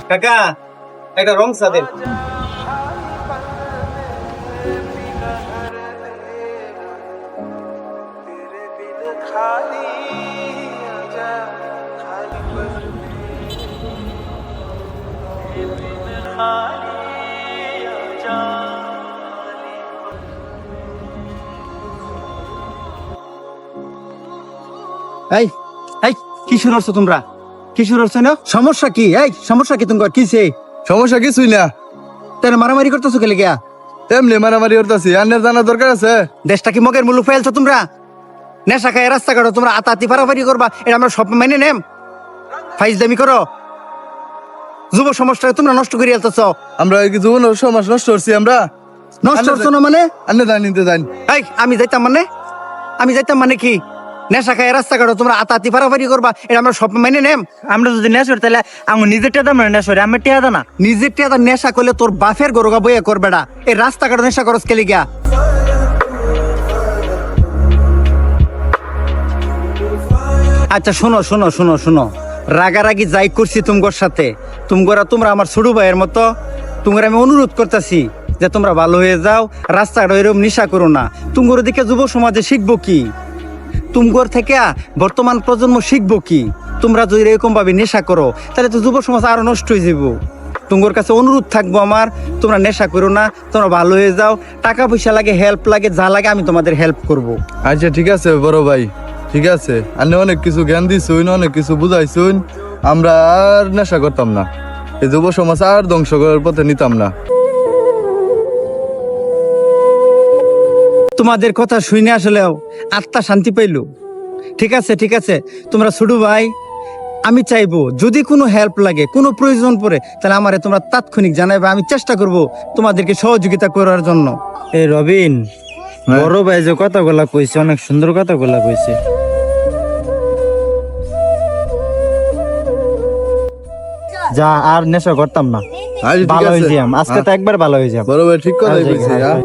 কাকা একটা রং চা দেন। এই এই কি শুরু করছো তোমরা? কি শুরু করছো না? সমস্যা কি? এই সমস্যা কি তোমার? কিছে? সমস্যা কিছুই না, তাহলে মারামারি করতেছো কে লিগা? তেমনি মারামারি করতেছি। আন্নের জানা দরকার আছে। দেশটা কি মগের মুলুক ফেলছো তোমরা? নেশা খায় রাস্তা কাটো, তোমরা আতাতি ফারাফারি করবা, এটা আমরা সব মেনে নেম? ফাইজলামি করো, যুব সমাজটাকে তোমরা নষ্ট করে আলতেছো। আমরা কি জীবন সমাজ নষ্ট করছি? আমরা নষ্ট করছো না মানে? আন্নে জানি নিতে জানি। এই আমি যাইতাম মানে? আমি যাইতাম মানে কি? নেশা খায় রাস্তা কাটো, তোমরা আতাতি ফারাফারি করবা, এটা আমরা সব মেনে নেম? আমরা যদি নেশা তাহলে আমার নিজের টেদা আমরা নেশা আমার টেদা না। নিজের টেদা নেশা করলে তোর বাফের গরুগা বইয়া করবেডা। এই রাস্তা কাটো নেশা করস কে লিগা? আচ্ছা শোনো শোনো শোনো শোনো, রাগারাগি যাই করছি তুমগোর সাথে, তোমরা আমার ছোট ভাইয়ের মতো। তোমরা আমি অনুরোধ করতেছি যে তোমরা ভালো হয়ে যাও, রাস্তাটা এরকম নেশা করো না। তুমগোর দিকে যুব সমাজে শিখবো কি? তুমগোর থেকে বর্তমান প্রজন্ম শিখবো কি? তোমরা যদি এরকম ভাবে নেশা করো তাহলে তো যুব সমাজ আরো নষ্ট হয়ে যাবো। তুমগোর কাছে অনুরোধ থাকবো আমার, তোমরা নেশা করো না, তোমরা ভালো হয়ে যাও। টাকা পয়সা লাগে, হেল্প লাগে, যা লাগে আমি তোমাদের হেল্প করব। আচ্ছা ঠিক আছে বড় ভাই, ঠিক আছে। আন্নে অনেক কিছু জ্ঞান দিছুন, অনেক কিছু বুঝাইছুন। আমরা আর নেশা করতাম না, এই যুব সমাজ আর ধ্বংস করার পথে নিতাম না। তোমাদের কথা শুনে আসলেও আত্মা শান্তি পাইল। ঠিক আছে ঠিক আছে, তোমরা ছোট ভাই, আমি চাইবো যদি কোনো হেল্প লাগে, কোনো প্রয়োজন পড়ে, তাহলে আমারে তোমরা তাৎক্ষণিক জানাবে। আমি চেষ্টা করব তোমাদেরকে সহযোগিতা করার জন্য। এই রবিন, বড় ভাই যে কথাগুলা কইছে অনেক সুন্দর কথাগুলা কইছে। যা আর নেশা করতাম না, আচ্ছা ঠিক ভালো আছে। হয়ে যাম আজকে, তো একবার ভালো হয়ে যাম। বড় ভাই ঠিক কথাই আচ্ছা, কইছে। আচ্ছা। হ্যাঁ।